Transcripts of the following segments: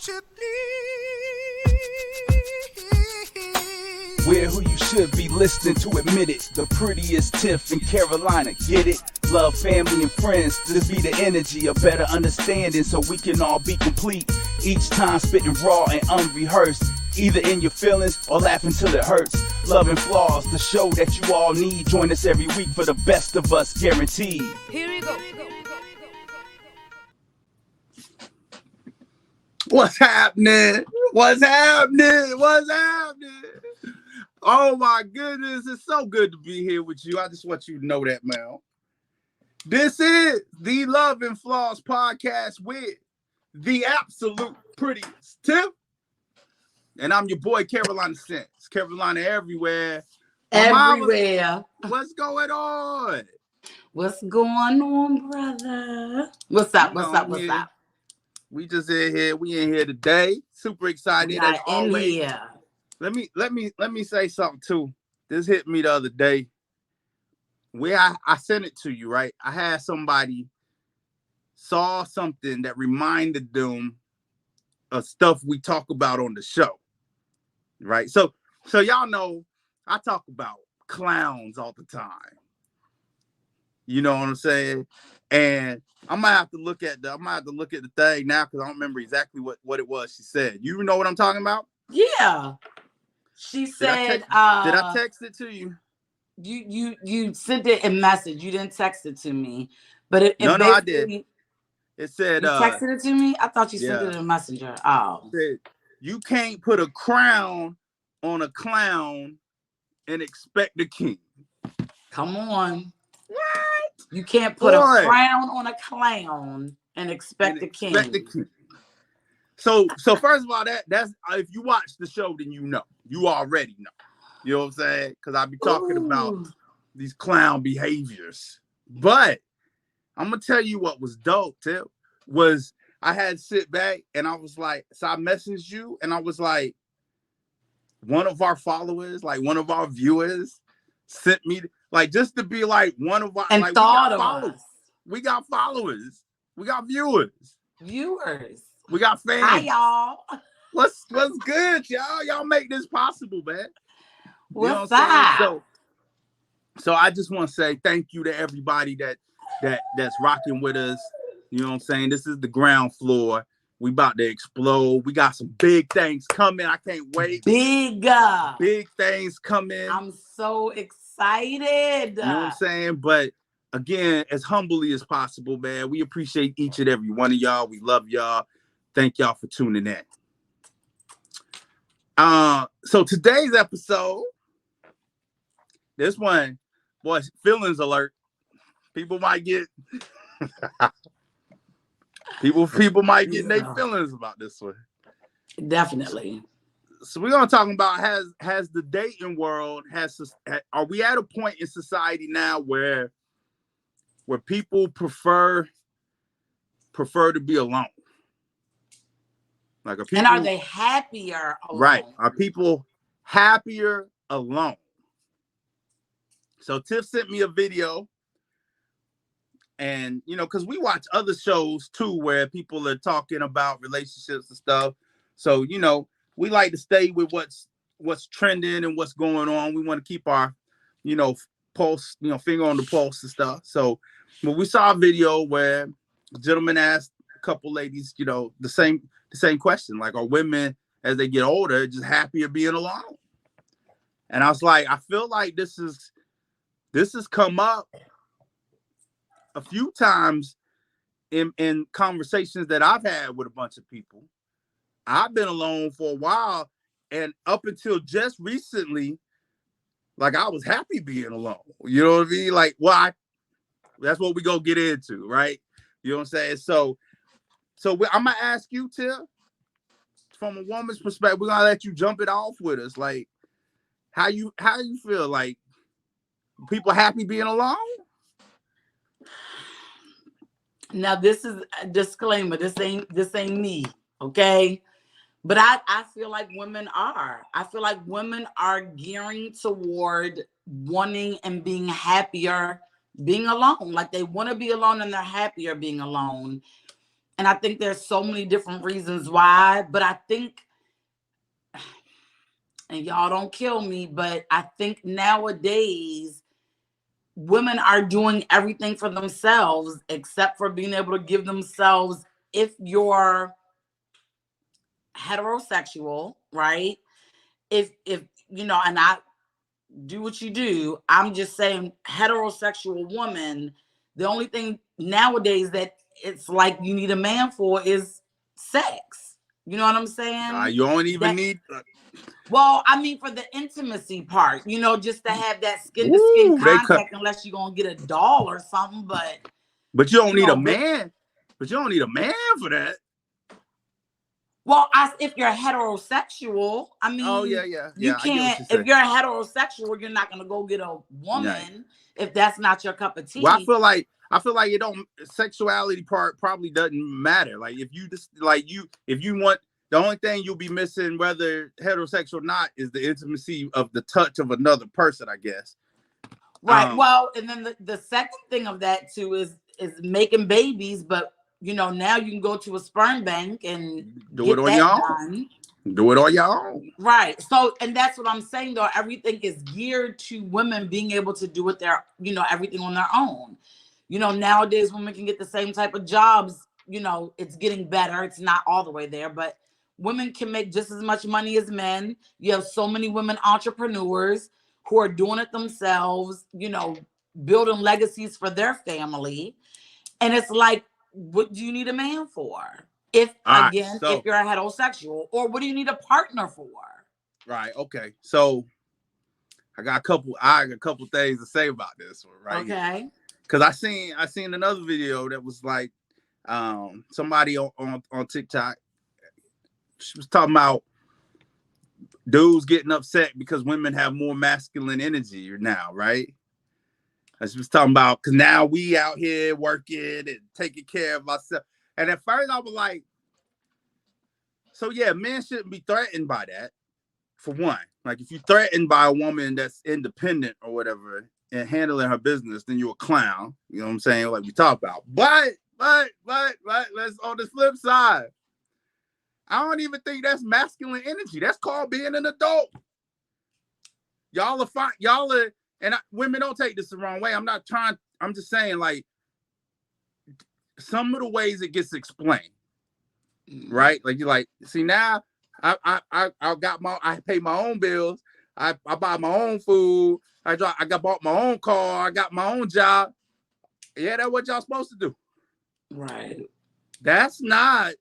won't you please? We're who you should be listening to, admit it. The prettiest Tiff in Carolina, get it? Love, family, and friends, this be the energy, a better understanding so we can all be complete. Each time spitting raw and unrehearsed, either in your feelings or laughing till it hurts. Love and Flaws, the show that you all need. Join us every week for the best of us, guaranteed. Here we go. What's happening? What's happening? What's happening? Oh my goodness, it's so good to be here with you. I just want you to know that, man. This is the Love and Flaws podcast with the absolute prettiest Tiff. And I'm your boy, Carolina Sense. Carolina everywhere. Everywhere. What's going on? What's going on, brother? What's up? What's up? What's up? We just in here. We in here today. Super excited. Not in here. Let me say something too. This hit me the other day. Where I sent it to you, right? I had somebody saw something that reminded them of stuff we talk about on the show. Right? So y'all know I talk about clowns all the time. You know what I'm saying? And I'm gonna have to look at the thing now because I don't remember exactly what it was she said. You know what I'm talking about? Yeah. She said did I text it to you? You sent it in message. You didn't text it to me. But No, I did. It said you texted it to me? I thought you sent it in Messenger. Oh. It said, you can't put a crown on a clown and expect a king. Come on. What? You can't put a crown on a clown and expect a king. So first of all, that's if you watch the show, then you already know. You know what I'm saying? Because I be talking about these clown behaviors. But I'm gonna tell you what was dope, Tip, was I had to sit back and I was like, so I messaged you and I was like, one of our followers, like one of our viewers, sent me like just to be like one of our and like thought of us. We got followers. We got viewers. We got fans. Hi, y'all. What's good, y'all? Y'all make this possible, man. What's up? So I just want to say thank you to everybody that's rocking with us. You know what I'm saying? This is the ground floor. We about to explode. We got some big things coming. I can't wait. Big things coming. I'm so excited. You know what I'm saying? But again, as humbly as possible, man, we appreciate each and every one of y'all. We love y'all. Thank y'all for tuning in. So today's episode, this one, boy, feelings alert. People might get people might get their feelings about this one. Definitely. So we're gonna talk about has the dating world are we at a point in society now where people prefer to be alone? Like and are they happier alone? Right. Are people happier alone? So Tiff sent me a video. And, you know, because we watch other shows, too, where people are talking about relationships and stuff. So, you know, we like to stay with what's trending and what's going on. We want to keep our, you know, pulse, you know, finger on the pulse and stuff. So when we saw a video where a gentleman asked a couple ladies, you know, the same question, like, are women as they get older just happier being alone? And I was like, I feel like this has come up a few times in conversations that I've had with a bunch of people. I've been alone for a while, and up until just recently, like I was happy being alone. You know what I mean? Like, that's what we gonna get into, right? You know what I'm saying? So I'm gonna ask you, Tiff, from a woman's perspective, we're gonna let you jump it off with us. Like, how you feel? Like, people happy being alone? Now, this is a disclaimer. This ain't me, okay? But I feel like women are. I feel like women are gearing toward wanting and being happier being alone. Like they want to be alone and they're happier being alone. And I think there's so many different reasons why, but I think, and y'all don't kill me, but I think nowadays women are doing everything for themselves except for being able to give themselves, if you're heterosexual, right? If you know, and I do what you do, I'm just saying heterosexual woman, the only thing nowadays that it's like you need a man for is sex. You know what I'm saying? You don't even That, need. well, I mean, for the intimacy part, you know, just to have that skin to skin They cut. contact, unless you're gonna get a doll or something. But you don't you need know, a man. But you don't need a man for that. Well, if you're heterosexual, I mean, Oh yeah. you can't. If you're heterosexual, you're not gonna go get a woman if that's not your cup of tea. Well, I feel like it don't. Sexuality part probably doesn't matter. Like if you just if you want, the only thing you'll be missing, whether heterosexual or not, is the intimacy of the touch of another person, I guess. Right. Well, and then the second thing of that too is making babies, but you know, now you can go to a sperm bank and do it on your own. Do it on your own. Right. So, and that's what I'm saying though. Everything is geared to women being able to do it everything on their own. You know, nowadays women can get the same type of jobs. You know, it's getting better. It's not all the way there, but women can make just as much money as men. You have so many women entrepreneurs who are doing it themselves, you know, building legacies for their family. And it's like, what do you need a man for? If you're a heterosexual, or what do you need a partner for? Right. Okay. So I got a couple things to say about this one, right? Okay. Because I seen another video that was like somebody on TikTok. She was talking about dudes getting upset because women have more masculine energy now, right? She was talking about, because now we out here working and taking care of ourselves. And at first I was like, so yeah, men shouldn't be threatened by that, for one. Like if you're threatened by a woman that's independent or whatever and handling her business, then you're a clown. You know what I'm saying? Like we talk about. But let's, on the flip side, I don't even think that's masculine energy. That's called being an adult. Y'all are fine. And women don't take this the wrong way. I'm just saying, like, some of the ways it gets explained, right? Like you're like, see, now I pay my own bills. I buy my own food. I bought my own car. I got my own job. Yeah, that's what y'all supposed to do. Right. That's not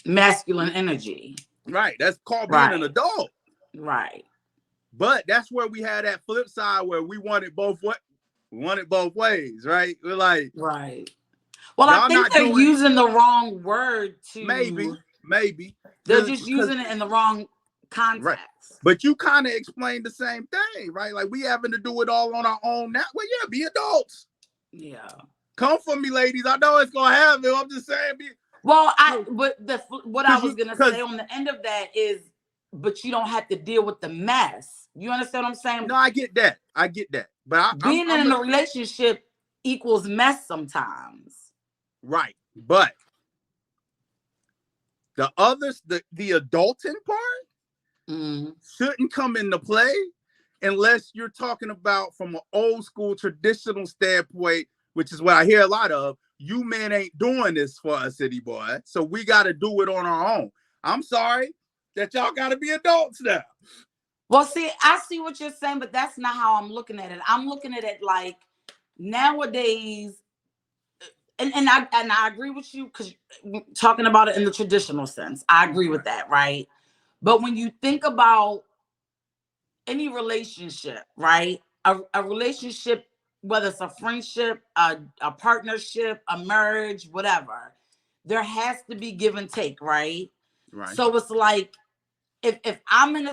masculine energy. Right. That's called being an adult. Right. But that's where we had that flip side where we want it both ways, right? We're like, right. Well, I think they're using the wrong word to maybe. They're just using it in the wrong context. Right. But you kind of explained the same thing, right? Like we having to do it all on our own now. Well, yeah, be adults. Yeah. Come for me, ladies. I know it's gonna happen. I'm just saying. What I was gonna say on the end of that is, but you don't have to deal with the mess. You understand what I'm saying? No, I get that. But being in a relationship equals mess sometimes. Right. But the others, the adulting part shouldn't come into play unless you're talking about from an old school traditional standpoint, which is what I hear a lot of. You men ain't doing this for us anymore, so we got to do it on our own. I'm sorry that y'all got to be adults now. Well, see, I see what you're saying, but that's not how I'm looking at it. I'm looking at it like nowadays, and I agree with you, because talking about it in the traditional sense, I agree with that, right? But when you think about any relationship, right? A relationship, whether it's a friendship, a partnership, a marriage, whatever, there has to be give and take, right? Right. So it's like, if I'm in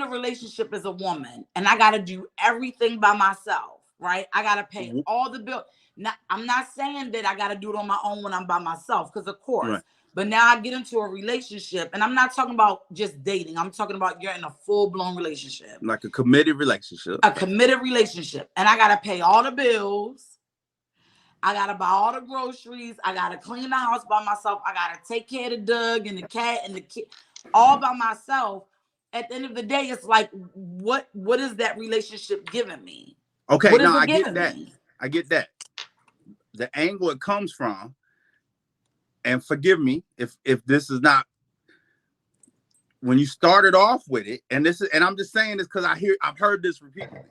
a relationship as a woman and I got to do everything by myself, right? I got to pay all the bills. Now, I'm not saying that I got to do it on my own when I'm by myself, because of course. Right. But now I get into a relationship, and I'm not talking about just dating. I'm talking about you're in a full-blown relationship. Like a committed relationship. A committed relationship. And I got to pay all the bills. I gotta buy all the groceries. I gotta clean the house by myself. I gotta take care of the dog and the cat and the kid all by myself. At the end of the day, it's like, what is that relationship giving me? Okay, What is now it I get giving that. me? I get that. The angle it comes from, and forgive me if this is not when you started off with it, and I'm just saying this because I've heard this repeatedly.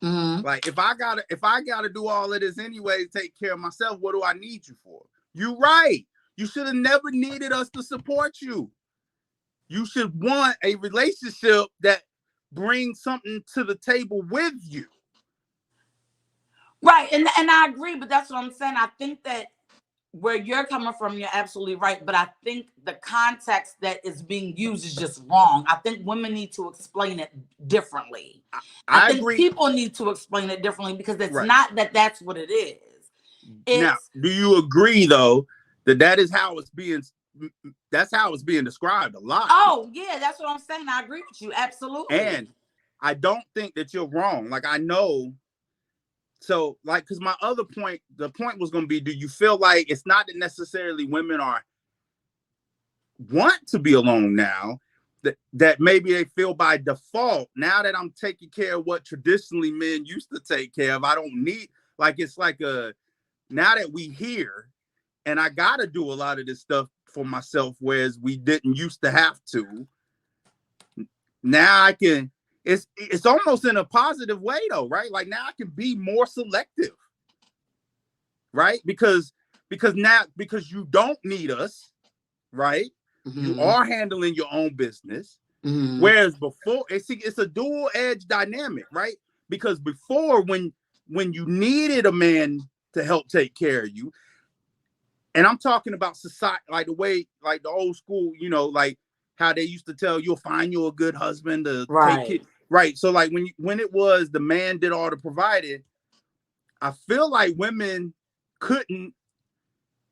Mm-hmm. Like, if I gotta do all of this anyway to take care of myself, what do I need you for? You right. You should have never needed us to support you. You should want a relationship that brings something to the table with you. Right, and I agree, but that's what I'm saying. I think that where you're coming from, you're absolutely right. But I think the context that is being used is just wrong. I think women need to explain it differently. I think agree. people need to explain it differently because it's Right. not that that's what it is. Now, do you agree though that is how it's being? That's how it's being described a lot. Oh yeah, that's what I'm saying. I agree with you absolutely. And I don't think that you're wrong. Like, I know. So, like, because my other point, the point was going to be, do you feel like it's not that necessarily women want to be alone now, that maybe they feel by default, now that I'm taking care of what traditionally men used to take care of, I don't need, like, it's like now that we here and I got to do a lot of this stuff for myself, whereas we didn't used to have to. Now I can, it's almost in a positive way though, right? Like, now I can be more selective, right? Because you don't need us, right? Mm-hmm. You are handling your own business. Mm-hmm. Whereas before, it's a dual-edged dynamic, right? Because before, when you needed a man to help take care of you, and I'm talking about society, like the way, like the old school, like how they used to tell you'll find you a good husband to take care. Right. So like when it was the man did all the providing, I feel like women couldn't.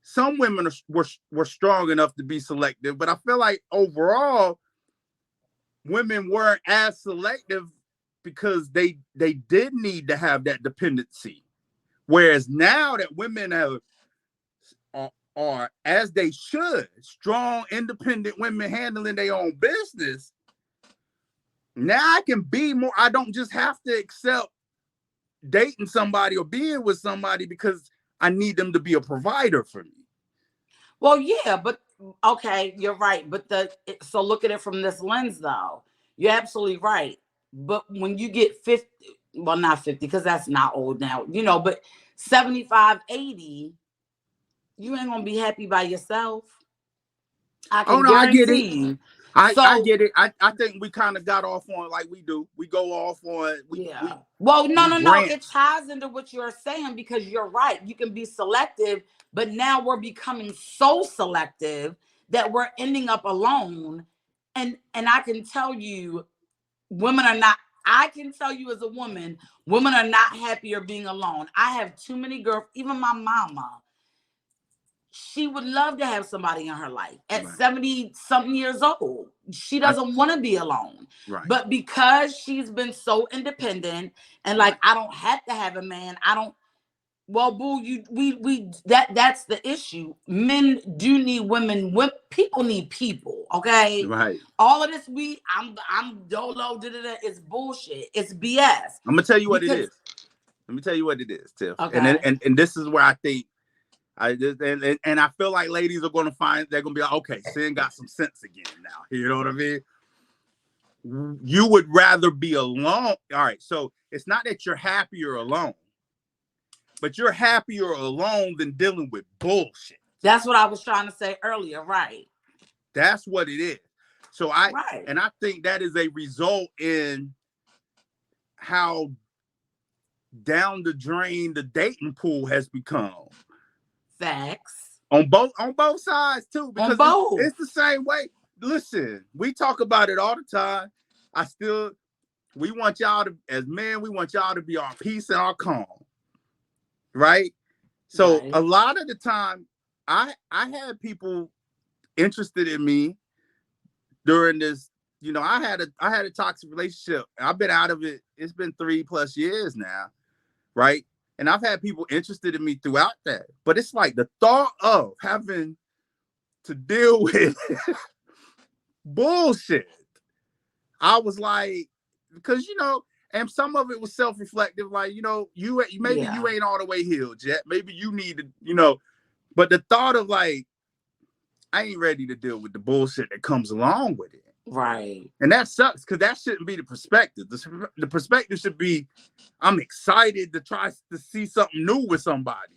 Some women were strong enough to be selective, but I feel like overall women weren't as selective because they did need to have that dependency. Whereas now that women are as they should, strong, independent women handling their own business. Now I can be more. I don't just have to accept dating somebody or being with somebody because I need them to be a provider for me. Well, yeah, but okay, you're right. But so look at it from this lens, though. You're absolutely right. But when you get 50, well, not 50, because that's not old now, but 75, 80, you ain't gonna be happy by yourself. I can guarantee you. I get it. I think we kind of got off on, like we do. We go off on. Well, no. It ties into what you're saying because you're right. You can be selective, but now we're becoming so selective that we're ending up alone. And I can tell you, women are not. I can tell you as a woman, women are not happier being alone. I have too many girls. Even my mama. She would love to have somebody in her life at 70-something years old. She doesn't want to be alone. Right. But because she's been so independent and like, I don't have to have a man. Well, boo, that's the issue. Men do need women. People need people. Okay. Right. All of this, I'm dolo, it's bullshit. It's BS. I'm gonna tell you what it is. Let me tell you what it is, Tiff. Okay. And this is where I think and I feel like ladies are gonna they're gonna be like, okay, Sin got some sense again now. You know what I mean? You would rather be alone. All right, so it's not that you're happier alone, but you're happier alone than dealing with bullshit. That's what I was trying to say earlier, right? That's what it is. So I think that is a result in how down the drain the dating pool has become. Facts. On both sides too, because it's the same way. Listen, we talk about it all the time. We want y'all to, as men, we want y'all to be our peace and our calm. Right? So a lot of the time, I had people interested in me during this, I had a toxic relationship. I've been out of it. It's been 3+ years now. Right? And I've had people interested in me throughout that. But it's like the thought of having to deal with bullshit. I was like, because and some of it was self-reflective, like, maybe Yeah. you ain't all the way healed yet. Maybe you need to, but the thought of like, I ain't ready to deal with the bullshit that comes along with it. Right. And that sucks, because that shouldn't be the perspective. The perspective should be, I'm excited to try to see something new with somebody.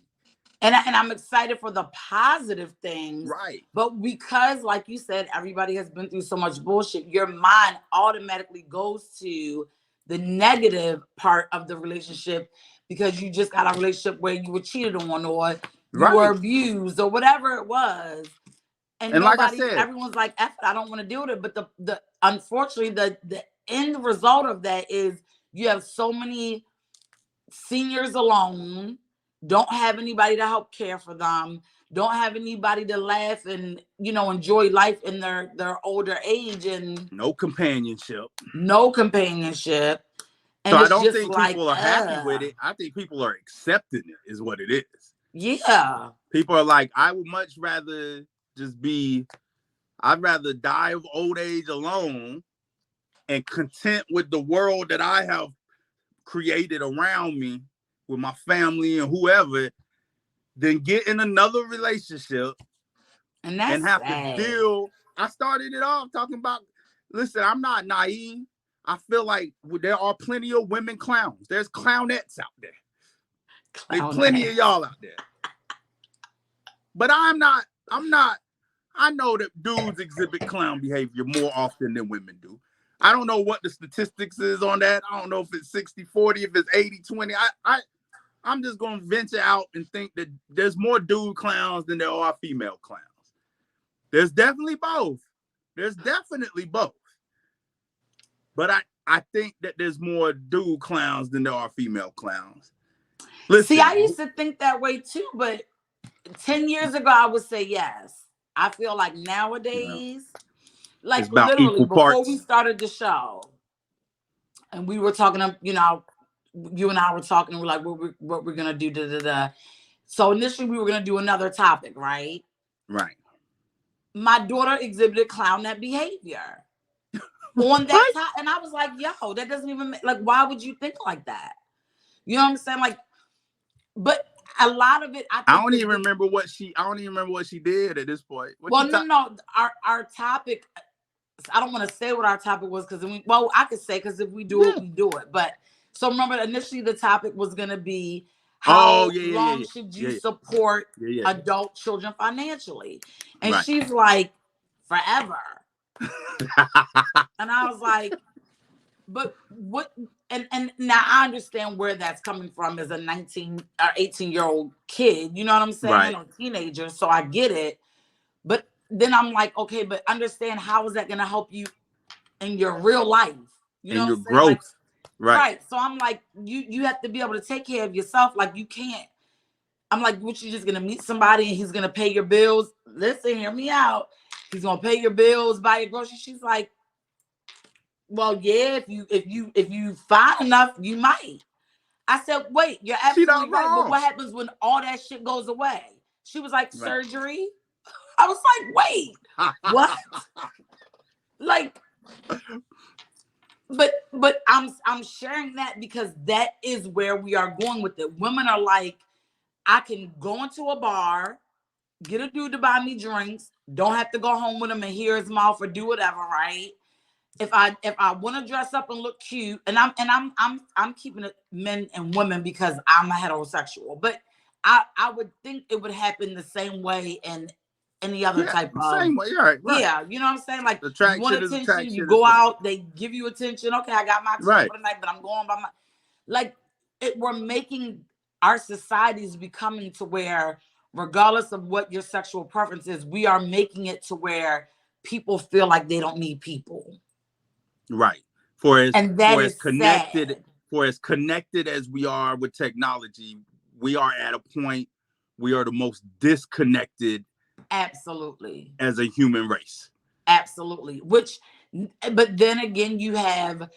And I'm excited for the positive things. Right. But because, like you said, everybody has been through so much bullshit, your mind automatically goes to the negative part of the relationship, because you just got a relationship where you were cheated on, or you were abused, or whatever it was. And like I nobody, said, everyone's like, F it, I don't want to deal with it. But the unfortunately, the end result of that is you have so many seniors alone, don't have anybody to help care for them, don't have anybody to laugh and enjoy life in their older age, and no companionship. And so I it's don't just think like, people are happy with it. I think people are accepting it, is what it is. Yeah. People are like, I would much rather I'd rather die of old age alone and content with the world that I have created around me with my family and whoever, than get in another relationship and have sad. To deal. I started it off talking about, listen, I'm not naive. I feel like there are plenty of women clowns. There's clownettes out there. There's plenty of y'all out there. But I'm not, I know that dudes exhibit clown behavior more often than women do. I don't know what the statistics is on that. I don't know if it's 60-40, if it's 80-20. I'm just going to venture out and think that there's more dude clowns than there are female clowns. There's definitely both. But I think that there's more dude clowns than there are female clowns. Listen, see, I used to think that way too, but 10 years ago, I would say yes. I feel like nowadays, like literally before we started the show, and we were talking, you and I were talking, we're like, what we're gonna do, So initially we were gonna do another topic, right? Right. My daughter exhibited clownette behavior on that time, and I was like, yo, that doesn't even like, why would you think like that? You know what I'm saying? Like, but a lot of it, I don't even remember what she did at this point. No. Our topic, I don't want to say what our topic was, because I could say, because if we do it, we do it. But so remember, initially the topic was going to be how long should you support adult children financially? And she's like, forever. And I was like, but what? And now I understand where that's coming from as a 19 or 18-year-old kid. You know what I'm saying? Right. Or teenager. So I get it. But then I'm like, okay, but understand, how is that going to help you in your real life? You know, your growth. Like, right. So I'm like, you have to be able to take care of yourself. Like, you can't. I'm like, what, you just going to meet somebody and he's going to pay your bills? Listen, hear me out. He's going to pay your bills, buy your groceries. She's like, well, yeah, if you find enough, you might. I said, wait, you're absolutely right. But what happens when all that shit goes away? She was like, surgery. I was like, wait, what? Like, but I'm sharing that because that is where we are going with it. Women are like, I can go into a bar, get a dude to buy me drinks, don't have to go home with him and hear his mouth or do whatever, right? If I want to dress up and look cute, and I'm keeping it men and women because I'm a heterosexual, but I would think it would happen the same way in any other type of same way. Right. Yeah, you know what I'm saying? Like, attraction, you want attention, you go out, they give you attention. Okay, I got my attention for the night, but I'm going by my, like, we're making our societies becoming to where, regardless of what your sexual preference is, we are making it to where people feel like they don't need people. Right. For as connected as we are with technology, we are at a point, we are the most disconnected. Absolutely. As a human race. Absolutely. But then again, you have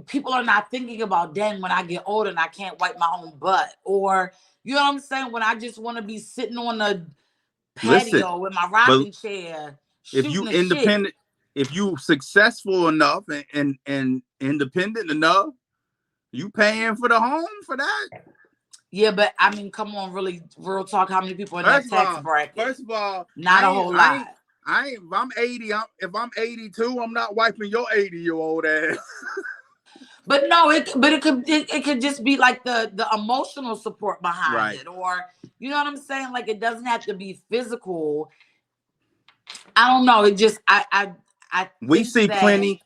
people are not thinking about, dang, when I get older and I can't wipe my own butt, or you know what I'm saying, when I just want to be sitting on the Listen, patio with my but rocking chair if shooting you the shit. independent, if you successful enough and independent enough, you paying for the home for that. Yeah, but I mean, come on, really, real talk. How many people in that First of tax all, bracket? first of all, Not a whole lot. If I'm 80, if I'm 82, I'm not wiping your 80-year-old ass. But no, it could just be like the emotional support behind Right. it, or you know what I'm saying? Like, it doesn't have to be physical. I don't know. It just I We think see that. plenty.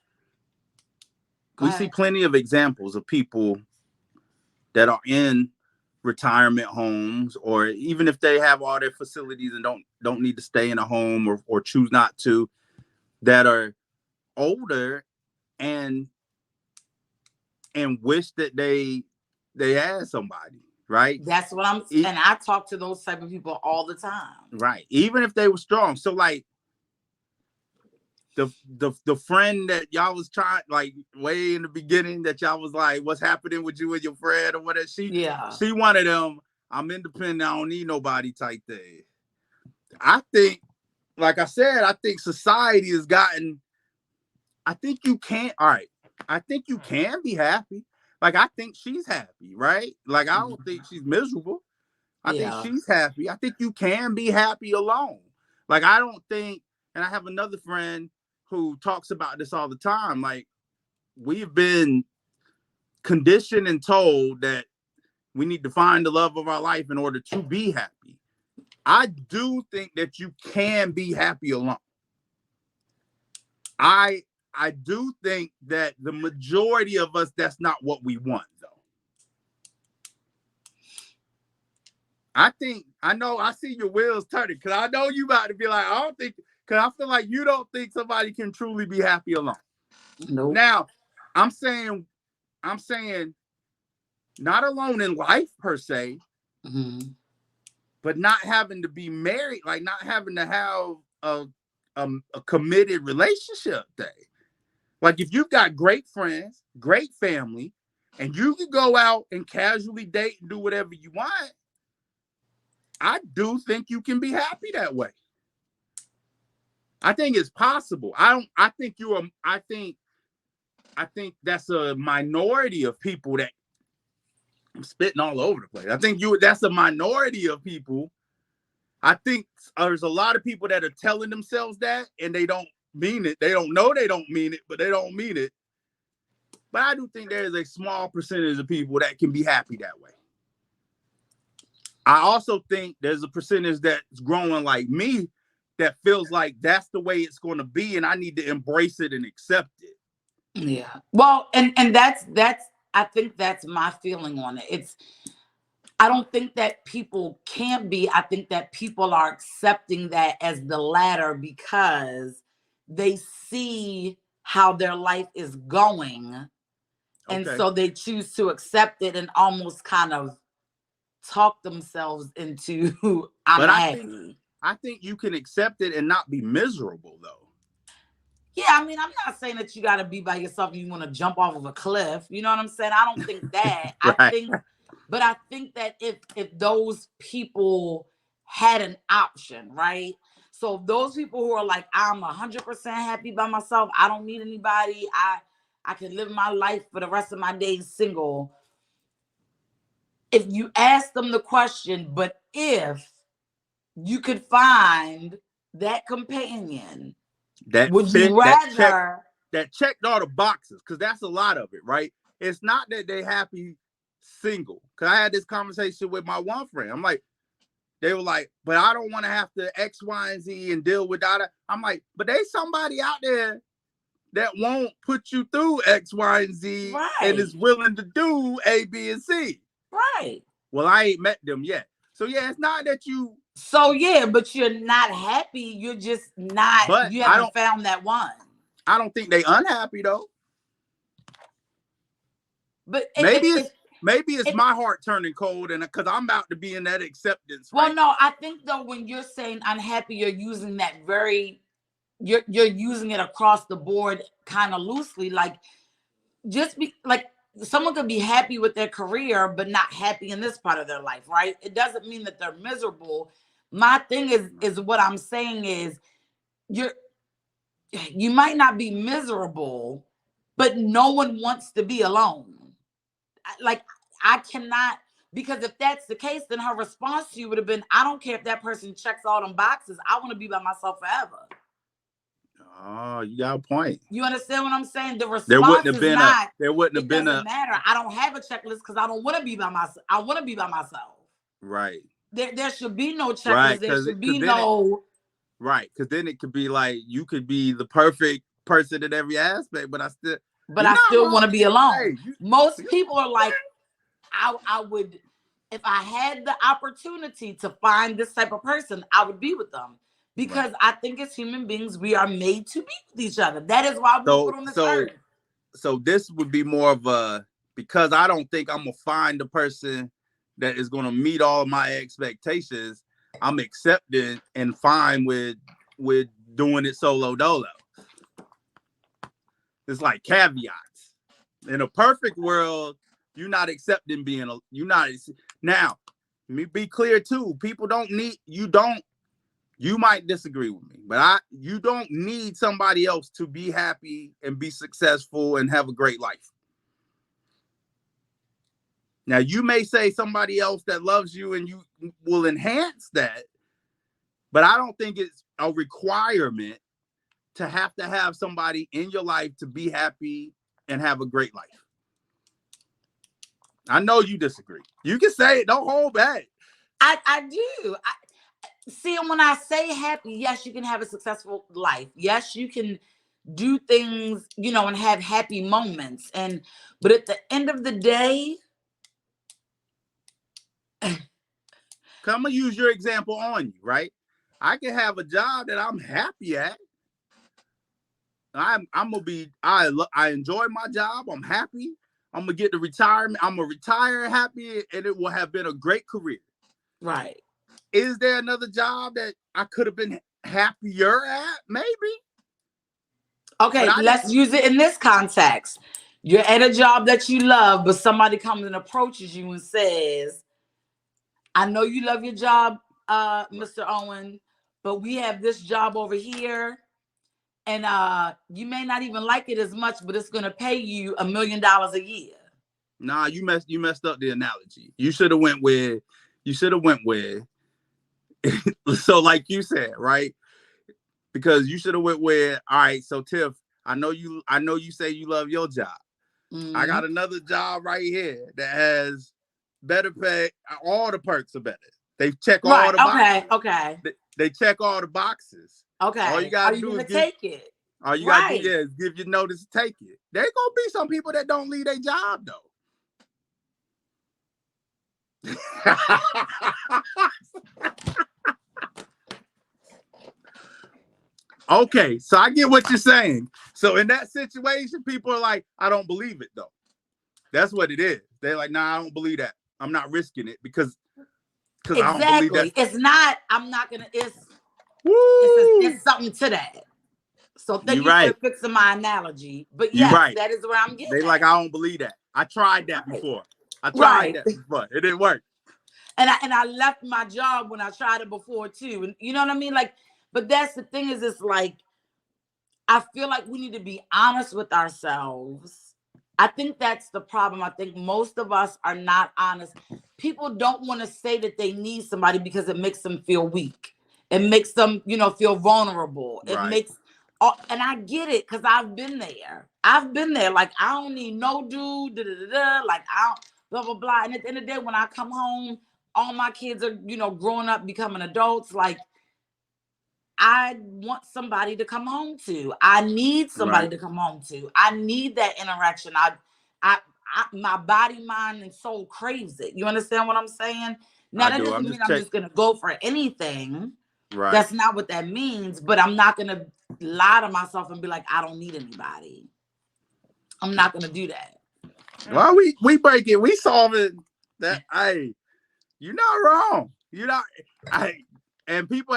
Go We see ahead. plenty of examples of people that are in retirement homes, or even if they have all their facilities and don't need to stay in a home, or choose not to, that are older and wish that they had somebody, right? That's what and I talk to those type of people all the time. Right. Even if they were strong. So like the friend that y'all was trying, like way in the beginning, that y'all was like, what's happening with you and your friend or whatever, she one of them, I'm independent, I don't need nobody type thing. I think, like I said, I think society has gotten, I think you can't, all right, I think you can be happy. Like, I think she's happy, right? Like, I don't think she's miserable. I think she's happy. I think you can be happy alone. Like, I don't think, and I have another friend who talks about this all the time. Like, we've been conditioned and told that we need to find the love of our life in order to be happy. I do think that you can be happy alone. I do think that the majority of us, that's not what we want, though. I see your wheels turning, because I know you about to be like, I don't think, because I feel like you don't think somebody can truly be happy alone. Nope. Now, I'm saying not alone in life per se, but not having to be married, like not having to have a committed relationship thing. Like, if you've got great friends, great family, and you can go out and casually date and do whatever you want, I do think you can be happy that way. I think it's possible. I think that's a minority of people that, I'm spitting all over the place. I think that's a minority of people. I think there's a lot of people that are telling themselves that, and they don't mean it. They don't know they don't mean it, but they don't mean it. But I do think there is a small percentage of people that can be happy that way. I also think there's a percentage that's growing like me that feels like that's the way it's going to be, and I need to embrace it and accept it. Yeah. Well, and that's I think that's my feeling on it. I don't think that people can't be. I think that people are accepting that as the latter because they see how their life is going. And so they choose to accept it and almost kind of talk themselves into I'm happy. I think you can accept it and not be miserable, though. Yeah, I mean, I'm not saying that you got to be by yourself and you want to jump off of a cliff. You know what I'm saying? I don't think that. Right. But I think that if those people had an option, right? So those people who are like, I'm 100% happy by myself, I don't need anybody, I can live my life for the rest of my days single. If you ask them the question, but if you could find that companion, would you rather that checked all the boxes? Because that's a lot of it, right? It's not that they happy single. Because I had this conversation with my one friend. I'm like, they were like, but I don't want to have to X, Y, and Z and deal with that. I'm like, but there's somebody out there that won't put you through X, Y, and Z, right, and is willing to do A, B, and C. Right. Well, I ain't met them yet. So yeah, it's not that you. So yeah, but you're not happy. You're just not. But you haven't found that one. I don't think they unhappy though. But maybe it's my heart turning cold, and because I'm about to be in that acceptance. Well, right? No, I think though when you're saying unhappy, you're using that you're using it across the board kind of loosely. Like just be like, someone could be happy with their career, but not happy in this part of their life, right? It doesn't mean that they're miserable. My thing is what I'm saying is you might not be miserable, but no one wants to be alone. Like, I cannot, because if that's the case, then her response to you would have been, I don't care if that person checks all them boxes. I want to be by myself forever. Oh, you got a point. You understand what I'm saying? The There wouldn't response have is been not, there wouldn't have it been doesn't matter. I don't have a checklist because I don't want to be by myself. I want to be by myself. right. There should be no checklist. Right, There should be no. Right, because then it could be like you could be the perfect person in every aspect, but I still want to be alone. Hey, Most people are like, I would, if I had the opportunity to find this type of person, I would be with them. Because right. I think as human beings, we are made to be with each other. That is why we were put on this earth. So this would be more of a, because I don't think I'm gonna find the person that is gonna meet all my expectations. I'm accepting and fine with doing it solo dolo. It's like caveats. In a perfect world, you're not accepting being a, you're not. Now, let me be clear too. People don't need, you might disagree with me, but you don't need somebody else to be happy and be successful and have a great life. Now, you may say somebody else that loves you and you will enhance that, but I don't think it's a requirement to have somebody in your life to be happy and have a great life. I know you disagree. You can say it. Don't hold back. I do. See, when I say happy, yes, you can have a successful life. Yes, you can do things, and have happy moments. But at the end of the day, I'm gonna use your example on you, right? I can have a job that I'm happy at. I enjoy my job. I'm happy. I'm gonna get the retirement. I'm gonna retire happy, and it will have been a great career. Right. Is there another job that I could have been happier at? Maybe. Okay, let's use it in this context. You're at a job that you love, but somebody comes and approaches you and says, I know you love your job, Mr. Owen, but we have this job over here, and you may not even like it as much, but it's going to pay you $1 million a year. Nah, you messed up the analogy. You should have went with so like you said, right? Because you should have went with, all right, so Tiff, I know you say you love your job. Mm-hmm. I got another job right here that has better pay. All the perks are better. They check all the boxes. Okay. They check all the boxes. Okay. All you gotta do is take it. All you gotta do is give your notice to take it. There's gonna be some people that don't leave their job though. Okay, so I get what you're saying. So in that situation, people are like, I don't believe it though. That's what it is. They're like, nah, I don't believe that. I'm not risking it because I don't believe that. It's not, I'm not gonna, it's something to that. So thank you for fixing my analogy. But yes, that is where I'm getting. They like, I don't believe that. I tried that before. It didn't work. And I left my job when I tried it before too. And you know what I mean? Like, but that's the thing is, it's like, I feel like we need to be honest with ourselves. I think that's the problem. I think most of us are not honest. People don't want to say that they need somebody because it makes them feel weak. It makes them, feel vulnerable. It makes, and I get it because I've been there. Like, I don't need no dude, like, I don't, blah, blah, blah. And at the end of the day, when I come home, all my kids are, growing up, becoming adults. Like, I want somebody to come home to. I need somebody to come home to. I need that interaction. My body, mind, and soul craves it. You understand what I'm saying? Now, that doesn't mean I'm just going to go for anything. Right. That's not what that means. But I'm not going to lie to myself and be like, I don't need anybody. I'm not going to do that. Well, we break it. We solve it. That, hey, you're not wrong. You're not. And people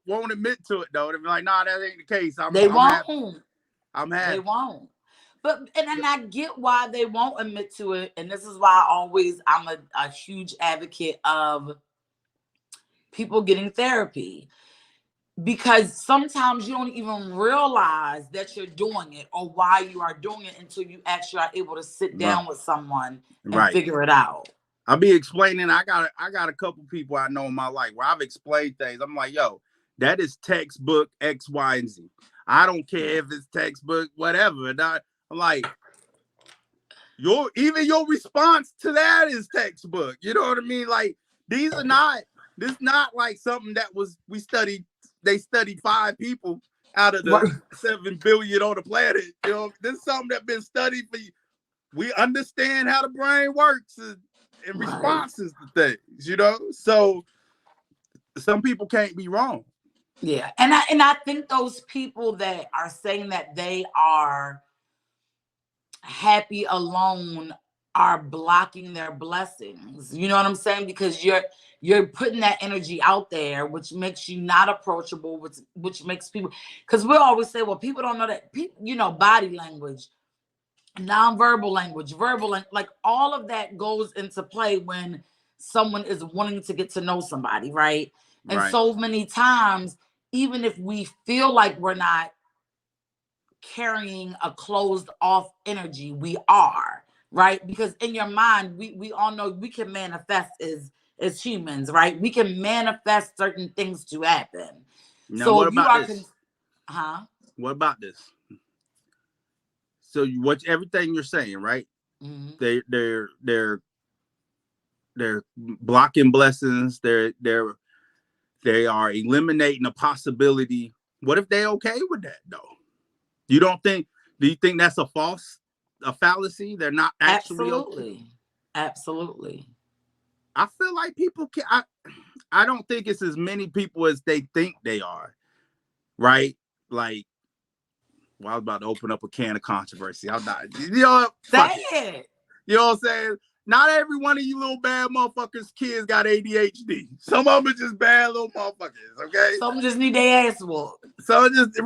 won't admit to it though. They'll be like, nah, that ain't the case. They won't. I'm happy. They won't. And I get why they won't admit to it. And this is why I'm a huge advocate of people getting therapy. Because sometimes you don't even realize that you're doing it or why you are doing it until you actually are able to sit down with someone and figure it out. I'll be explaining. I got a couple people I know in my life where I've explained things. I'm like, yo, that is textbook X, Y, and Z. I don't care if it's textbook, whatever. And I'm like, even your response to that is textbook. You know what I mean? Like, this is not like something that we studied. They studied 5 people out of the 7 billion on the planet. You know, this is something that's been studied for you. We understand how the brain works and responses to things, you know? So some people can't be wrong. Yeah. And I think those people that are saying that they are happy alone are blocking their blessings. You know what I'm saying? Because you're putting that energy out there, which makes you not approachable, which makes people, because we always say, well, people don't know that people, you know, body language, nonverbal language, verbal, like all of that goes into play when someone is wanting to get to know somebody, right? And so many times, even if we feel like we're not carrying a closed off energy, we are, right? Because in your mind, we all know we can manifest as humans, right? We can manifest certain things to happen. Now, so what if you about are this? What about this? So you watch everything you're saying, right? Mm-hmm. They're blocking blessings. They are eliminating a possibility. What if they're okay with that though? Do you think that's a fallacy? They're not actually okay? Absolutely. I feel like people can. I don't think it's as many people as they think they are, right? Like, well, I was about to open up a can of controversy. I'm not. You know, say it. You know what I'm saying? Not every one of you little bad motherfuckers kids got ADHD. Some of them are just bad little motherfuckers, okay? Some just need their ass whooped. So just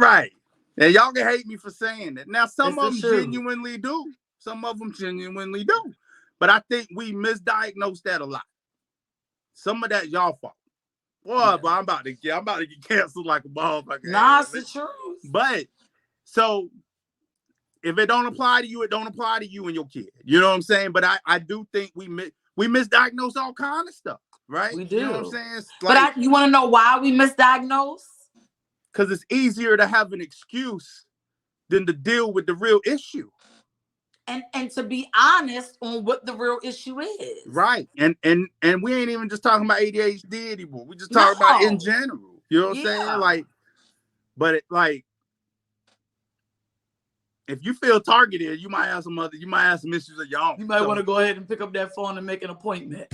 and y'all can hate me for saying that. Now, some of them genuinely do. Some of them genuinely do. But I think we misdiagnose that a lot. Some of that y'all fault. Boy, but I'm about to get canceled like a motherfucker. Nah, it's the truth. But so if it don't apply to you, it don't apply to you and your kid. You know what I'm saying? But I do think we misdiagnose all kind of stuff, right? We do. You know what I'm saying? But you want to know why we misdiagnose? Because it's easier to have an excuse than to deal with the real issue. And to be honest on what the real issue is. Right. And we ain't even just talking about ADHD anymore. We just talking about in general. You know what I'm saying? Like, but if you feel targeted, you might have some issues of your own. You might want to go ahead and pick up that phone and make an appointment.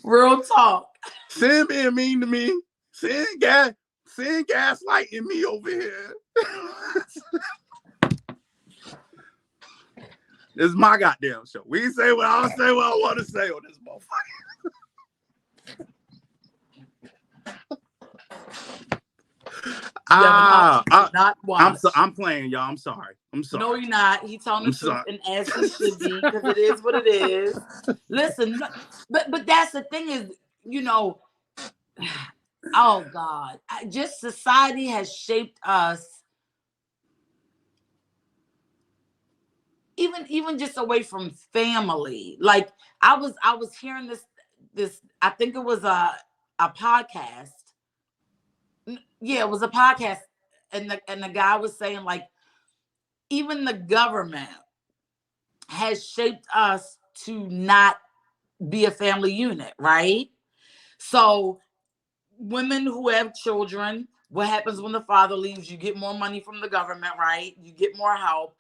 Real talk. Sin being mean to me. Sin gaslighting me over here. This is my goddamn show. We say what I'll say what I want to say on this motherfucker. I'm playing, y'all. I'm sorry. No, you're not. He telling the truth, and as he should be, because it is what it is. Listen, but that's the thing is, you know, oh God, just society has shaped us, even just away from family. Like I was hearing this. I think it was a podcast. Yeah, it was a podcast, and the guy was saying like, even the government has shaped us to not be a family unit, right? So women who have children, what happens when the father leaves? You get more money from the government, right? You get more help.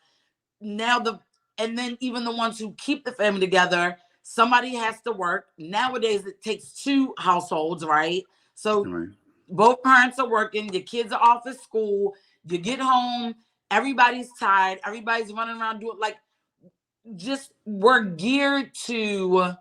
Now and then even the ones who keep the family together, somebody has to work. Nowadays, it takes 2 households, right? So both parents are working, your kids are off at school, you get home, everybody's tired, everybody's running around doing like, just we're geared to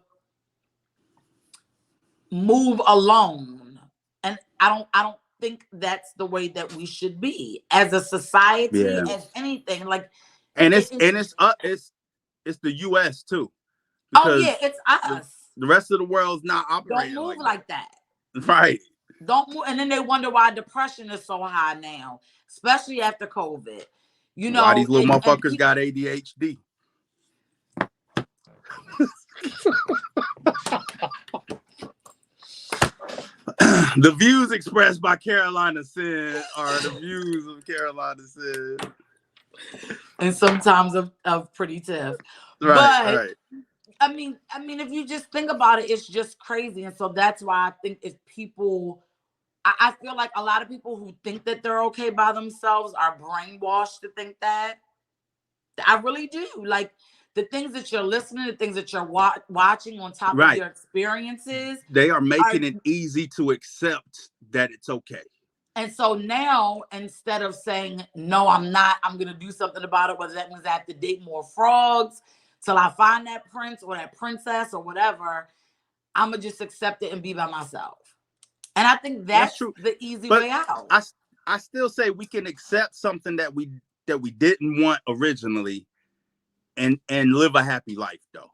move alone. And I don't think that's the way that we should be as a society, Yeah. as anything. Like, And it's it's the US too. oh Because yeah, it's us. the rest of the world's not Don't operating move like that. that. Right. Don't move. And then they wonder why depression is so high now, especially after COVID. You Why know, these little and motherfuckers people, got ADHD? The views expressed by Carolina Sin are the views of Carolina Sin. and sometimes of Pretty Tiff. Right, But right. I mean, if you just think about it, it's just crazy. And so that's why I think if people, I feel like a lot of people who think that they're okay by themselves are brainwashed to think that. I really do. Like, the things that you're listening, the things that you're watching on top of Right. your experiences. They are making it easy to accept that it's okay. And so now, instead of saying, no, I'm not, I'm going to do something about it, whether that means I have to date more frogs till I find that prince or that princess or whatever, I'm going to just accept it and be by myself. And I think that's true. the easy But way out. I still say we can accept something that we didn't want originally and live a happy life though.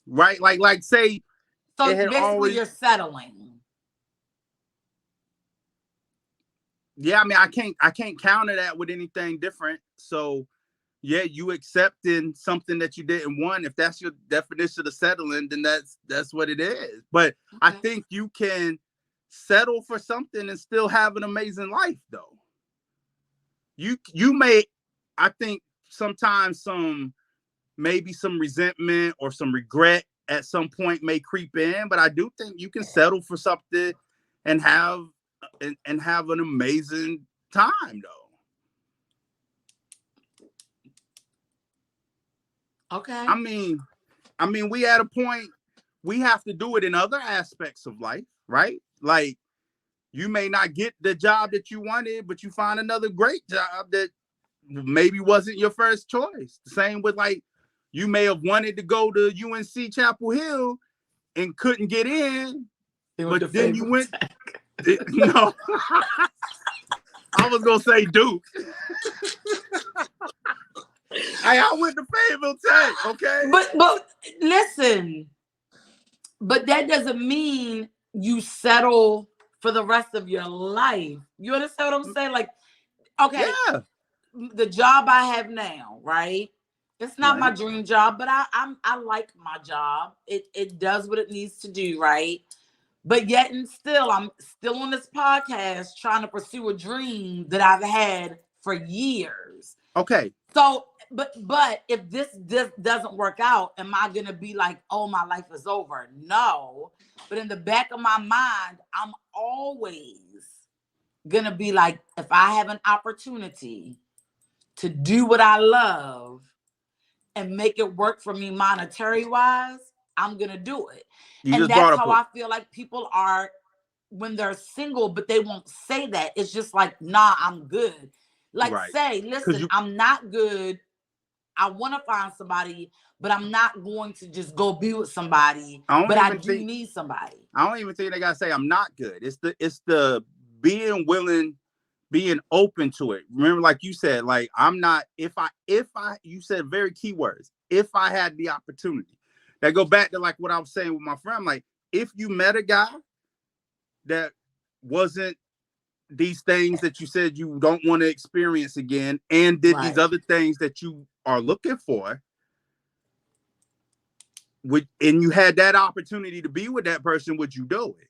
Right? Like say So it had basically you're settling. Yeah, I mean I can't counter that with anything different. So yeah, you accepting something that you didn't want. If that's your definition of settling, then that's what it is. But okay. I think you can settle for something and still have an amazing life though. You may, I think sometimes maybe some resentment or some regret at some point may creep in, but I do think you can settle for something and have an amazing time though. Okay. I mean, we at a point we have to do it in other aspects of life, right? Like you may not get the job that you wanted, but you find another great job that maybe wasn't your first choice. The same with like you may have wanted to go to UNC Chapel Hill and couldn't get in, but then you went. No, I was gonna say Duke. I went to Fayetteville Tech, okay? But listen, but that doesn't mean you settle for the rest of your life. You understand what I'm saying? Like, okay, yeah. The job I have now, right? It's not my dream job, but I like my job. It does what it needs to do, right? But yet and still, I'm still on this podcast trying to pursue a dream that I've had for years. Okay. So, but if this doesn't work out, am I gonna be like, oh, my life is over? No. But in the back of my mind, I'm always gonna be like, if I have an opportunity to do what I love and make it work for me monetary wise, I'm gonna do it. And that's how I feel like people are when they're single, but they won't say that. It's just like, nah, I'm good. Like, say, listen, I'm not good. I want to find somebody, but I'm not going to just go be with somebody. But I do need somebody. I don't even think they gotta say I'm not good. It's the being willing, being open to it. Remember, like you said, like I'm not. If I you said very key words. If I had the opportunity, that go back to like what I was saying with my friend. Like if you met a guy that wasn't these things that you said you don't want to experience again and did these other things that you are looking for, and you had that opportunity to be with that person, would you do it?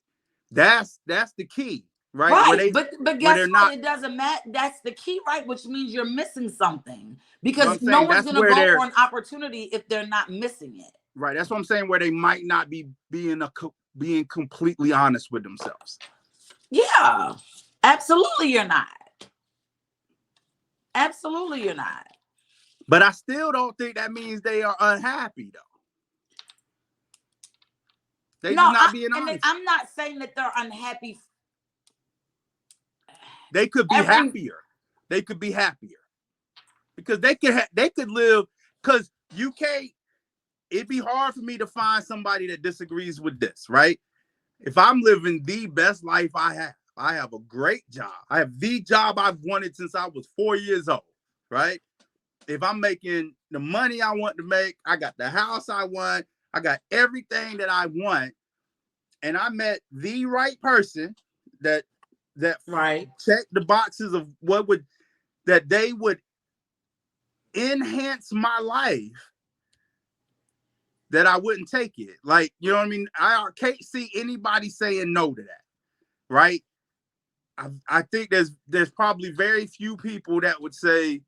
That's the key, right? But guess what? It doesn't matter. That's the key, right? Which means you're missing something because no one's going to go for an opportunity if they're not missing it. Right. That's what I'm saying, where they might not be being completely honest with themselves. Yeah. Absolutely, you're not. Absolutely, you're not. But I still don't think that means they are unhappy, though. They just not being honest. I'm not saying that they're unhappy. They could be happier. They could be happier because they could live. Because you can't. It'd be hard for me to find somebody that disagrees with this, right? If I'm living the best life I have, I have a great job. I have the job I've wanted since I was 4 years old, right? If I'm making the money I want to make, I got the house I want, I got everything that I want, and I met the right person that Right. checked the boxes of that they would enhance my life, that I wouldn't take it. Like, you know what I mean? I can't see anybody saying no to that, right? I think there's probably very few people that would say,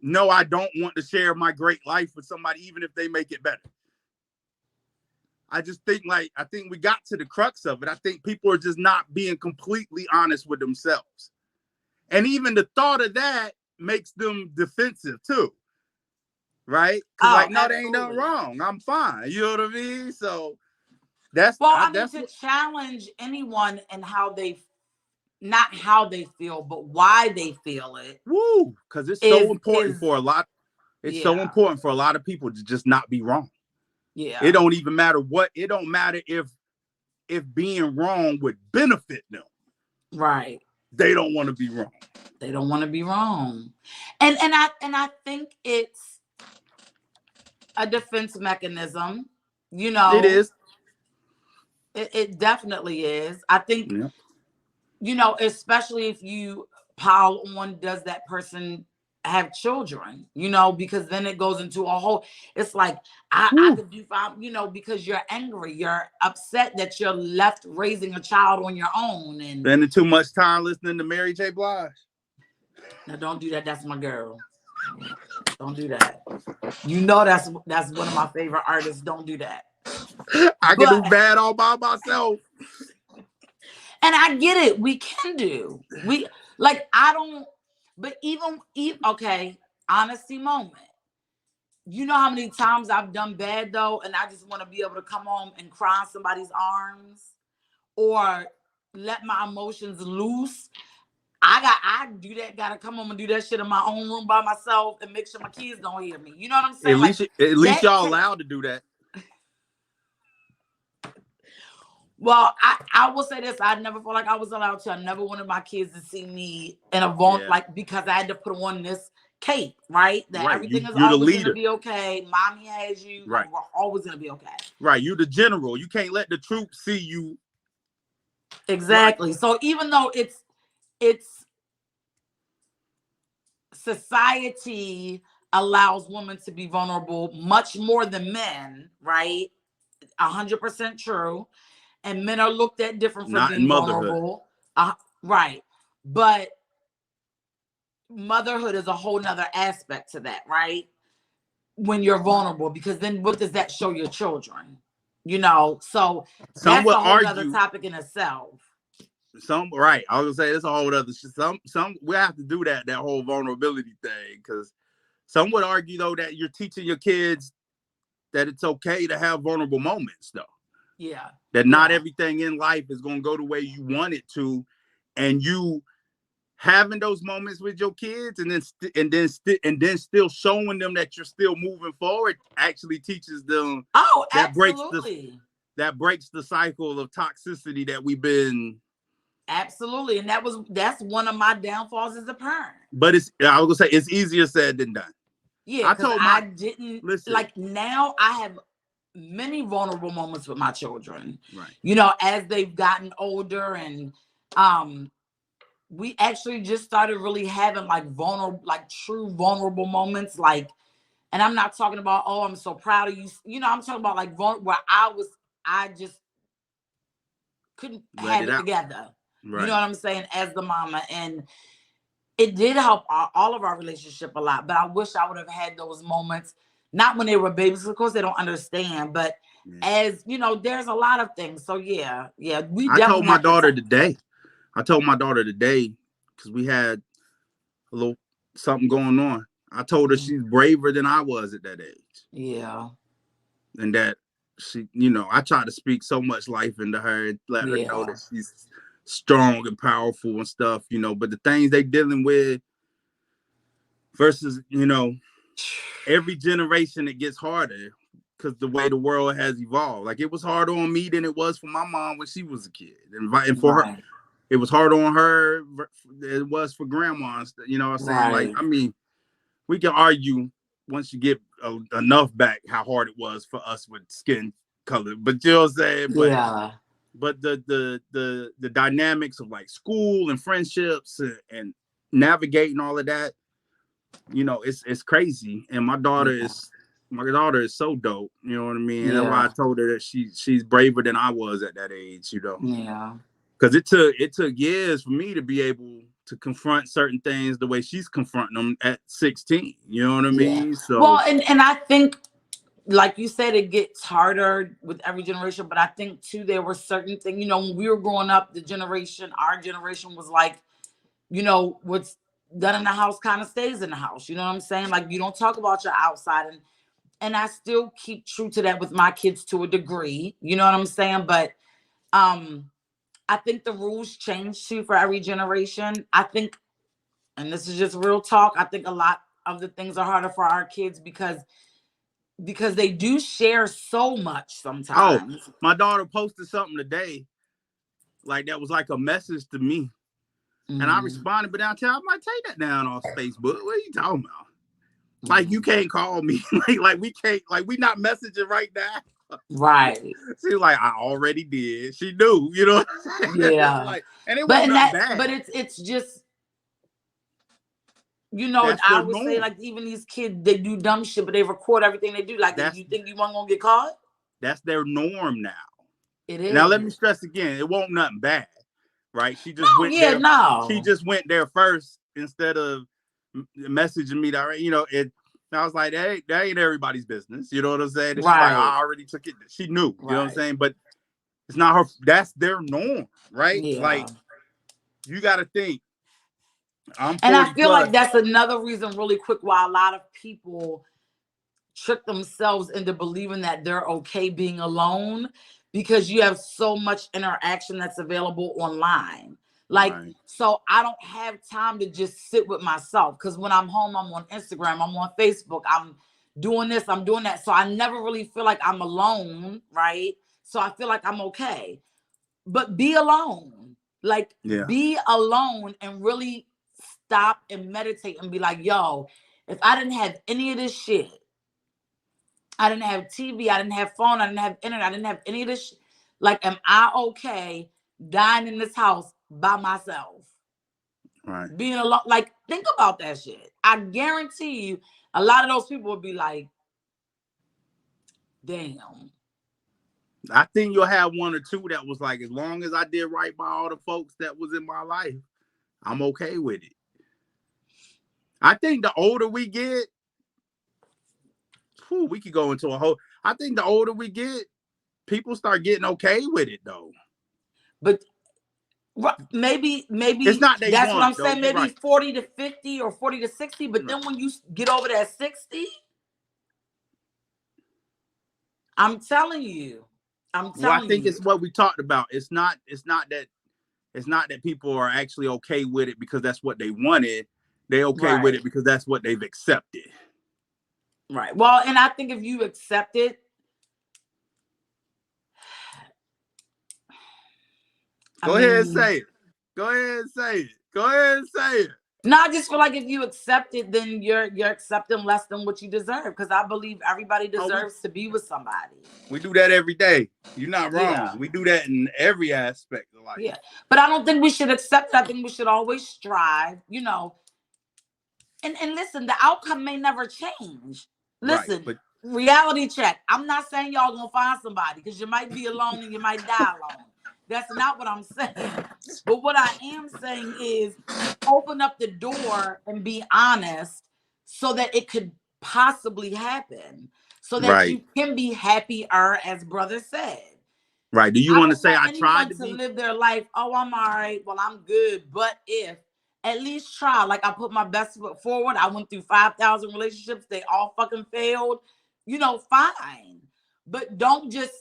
no, I don't want to share my great life with somebody, even if they make it better. I just think I think we got to the crux of it. I think people are just not being completely honest with themselves. And even the thought of that makes them defensive too. Right? Because no, there ain't nothing wrong. I'm fine. You know what I mean? So that's to challenge anyone and not how they feel, but why they feel it. Woo! Because it's so important for a lot. It's so important for a lot of people to just not be wrong. Yeah. It don't even matter what. It don't matter if being wrong would benefit them. Right. They don't want to be wrong. They don't want to be wrong. And I think it's a defense mechanism. You know. It is. It definitely is. I think, you know, especially if you pile on, does that person have children? You know, because then it goes into a whole, it's like, I could do fine, you know, because you're angry, you're upset that you're left raising a child on your own. And spending too much time listening to Mary J. Blige. Now, don't do that. That's my girl. Don't do that. You know, that's one of my favorite artists. Don't do that. I can do bad all by myself. And I get it. We can do. But even okay, honesty moment. You know how many times I've done bad though, and I just want to be able to come home and cry in somebody's arms or let my emotions loose. I do that, gotta come home and do that shit in my own room by myself and make sure my kids don't hear me. You know what I'm saying? At least y'all allowed to do that. Well, I will say this. I never felt like I was allowed to. I never wanted my kids to see me in a because I had to put on this cape, right? That everything is always going to be okay. Mommy has you. Right. We're always going to be okay. Right. You the general. You can't let the troops see you. Exactly. Right. So even though it's society allows women to be vulnerable much more than men, right? 100% true. And men are looked at different for being vulnerable. Right. But motherhood is a whole nother aspect to that, right? When you're vulnerable, because then what does that show your children? You know, so that's a whole other topic in itself. Right. I was gonna say it's a whole other some we have to do that whole vulnerability thing, because some would argue though that you're teaching your kids that it's okay to have vulnerable moments though. Yeah. That not everything in life is going to go the way you want it to, and you having those moments with your kids and then still showing them that you're still moving forward actually teaches them that breaks the cycle of toxicity that we've been. Absolutely. And that's one of my downfalls as a parent. But I was gonna say it's easier said than done. Yeah, I didn't like now I have many vulnerable moments with my children, right? You know, as they've gotten older, and we actually just started really having true vulnerable moments, and I'm not talking about, oh, I'm so proud of you, you know, I'm talking about where I just couldn't have it together, right. You know what I'm saying, as the mama, and it did help all of our relationship a lot, but I wish I would have had those moments. Not when they were babies, of course they don't understand, but as you know, there's a lot of things. So yeah. I told my daughter today, because we had a little something going on. I told her she's braver than I was at that age. Yeah. And that she, you know, I try to speak so much life into her and let her know that she's strong and powerful and stuff, you know, but the things they dealing with versus, you know, every generation it gets harder because the way the world has evolved. Like it was harder on me than it was for my mom when she was a kid, and for her it was hard on her. It was for grandmas. You know what I'm saying? Like, Right. I mean, we can argue once you get enough back how hard it was for us with skin color. But you know what I'm saying? Yeah. But the dynamics of like school and friendships and navigating all of that, you know, it's crazy. And my daughter is so dope. You know what I mean? Yeah. That's why I told her that she's braver than I was at that age, you know. Yeah. Because it took years for me to be able to confront certain things the way she's confronting them at 16. You know what I mean? So well, and I think, like you said, it gets harder with every generation. But I think too, there were certain things, you know, when we were growing up, our generation was like, you know, what's done in the house kind of stays in the house. You know what I'm saying? Like, you don't talk about your outside. And I still keep true to that with my kids to a degree. You know what I'm saying? But I think the rules change too for every generation. I think, and this is just real talk, I think a lot of the things are harder for our kids because they do share so much sometimes. Oh, my daughter posted something today, like that was like a message to me. And I responded, but I might take that down off Facebook. What are you talking about? Like, you can't call me. like we can't, like, we not messaging right now. Right. She was like, I already did. She knew, you know what I'm saying? Yeah. Like, and it wasn't bad. But it's just, you know, That's I the would norm. say, like, even these kids, they do dumb shit, but they record everything they do. Like, if you think you weren't gonna get caught? That's their norm now. It is. Now let me stress again, it won't nothing bad, right? She just went there. She just went there first instead of messaging me direct. You know, I was like, hey, that ain't everybody's business. You know what I'm saying? She's like, I already took it. She knew. You know what I'm saying? But it's not her. That's their norm, right? Yeah. Like, you got to think. I'm 40 and I feel plus. like that's another reason, really quick, why a lot of people trick themselves into believing that they're okay being alone, because you have so much interaction that's available online. Like, so I don't have time to just sit with myself, because when I'm home, I'm on Instagram, I'm on Facebook, I'm doing this, I'm doing that. So I never really feel like I'm alone, right? So I feel like I'm okay. But be alone. Like, be alone and really stop and meditate and be like, yo, if I didn't have any of this shit, I didn't have TV, I didn't have phone, I didn't have internet, I didn't have any of this shit. Like, am I okay dying in this house by myself? Right. Being alone. Like, think about that shit. I guarantee you, a lot of those people would be like, damn. I think you'll have one or two that was like, as long as I did right by all the folks that was in my life, I'm okay with it. I think the older we get, we could go into a whole. I think the older we get, people start getting okay with it though. But maybe it's not they that's want, what I'm though. saying. Maybe 40 to 50 or 40 to 60. But then when you get over that 60, I'm telling you. I think it's what we talked about. It's not that people are actually okay with it because that's what they wanted. They okay with it because that's what they've accepted. Right. Well, and I think if you accept it, Go ahead and say it. Go ahead and say it. Go ahead and say it. No, I just feel like if you accept it, then you're accepting less than what you deserve. Because I believe everybody deserves to be with somebody. We do that every day. You're not wrong. Yeah. We do that in every aspect of life. Yeah. But I don't think we should accept it. I think we should always strive, you know. And listen, the outcome may never change. Listen, reality check. I'm not saying y'all gonna find somebody, because you might be alone and you might die alone. That's not what I'm saying. But what I am saying is open up the door and be honest so that it could possibly happen. So that you can be happier, as brother said. Right. Do you want to say I tried to live their life? Oh, I'm all right. Well, I'm good. But if at least try. Like, I put my best foot forward. I went through 5,000 relationships. They all fucking failed. You know, fine. But don't just,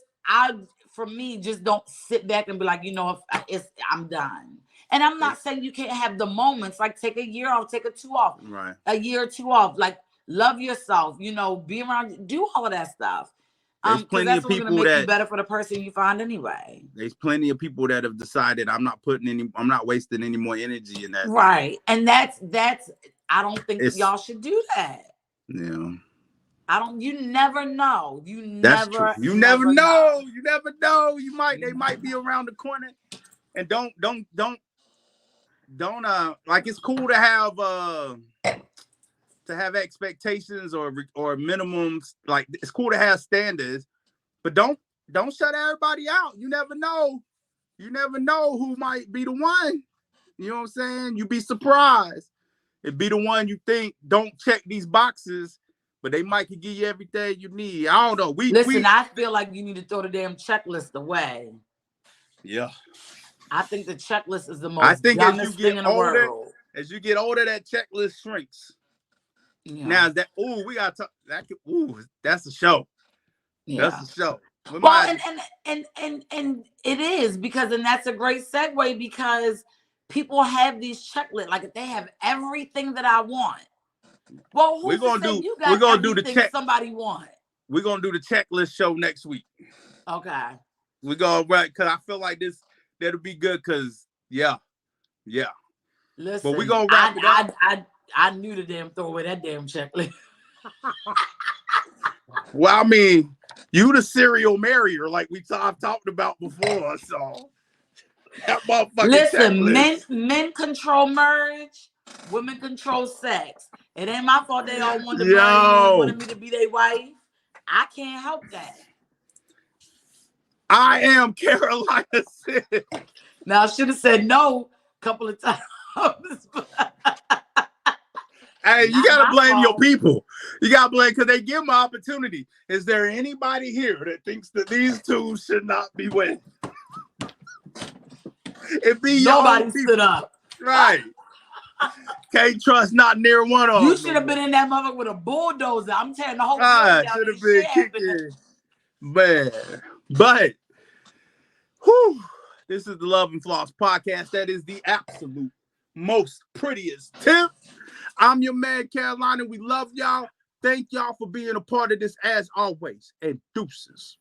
for me, just don't sit back and be like, you know, I'm done. And I'm not saying you can't have the moments, like take a year off, take a 2 off, a year or 2 off, like love yourself, you know, be around, do all of that stuff. There's plenty that's of what's gonna people make you that better for the person you find anyway. there's plenty of people that have decided I'm not wasting any more energy in that. Right. And that's I don't think It's y'all should do that. yeah. You never know. That's true. You never know. You never know. They might be around the corner. And don't like it's cool to have expectations or minimums. Like it's cool to have standards, but don't shut everybody out. You never know. You never know who might be the one. You know what I'm saying? You be surprised. It be the one you think don't check these boxes, but they might could give you everything you need. I don't know. I feel like you need to throw the damn checklist away. Yeah. I think the checklist is the most dumbest thing in the world. As you get older, that checklist shrinks. Yeah. Now is that we gotta talk that that's a show. Yeah. That's a show. Well, and it is and that's a great segue because people have these checklists. Like if they have everything that I want. Well, we're gonna do the check somebody want. We're gonna do the checklist show next week. Okay. We're gonna because I feel like that'll be good because yeah. Listen, but we're gonna wrap it up. I knew to throw away that damn checklist. Well, I mean, you the serial marrier like I've talked about before, so that motherfucking listen, checklist. men control marriage, women control sex. It ain't my fault they all wanted to marry me and wanted me to be their wife. I can't help that. I am Carolina Sid. Now I should have said no a couple of times. Hey, you gotta blame your people. You gotta blame because they give them an opportunity. Is there anybody here that thinks that these two should not be winning? It be nobody stood up. Right. Can't trust not near one of them. You should have been in that motherfucker with a bulldozer. I'm tearing the whole building down. Should have been kicking. Man. But this is the Love and Floss podcast. That is the absolute most prettiest tip. I'm your man, Carolina. We love y'all. Thank y'all for being a part of this as always. And deuces.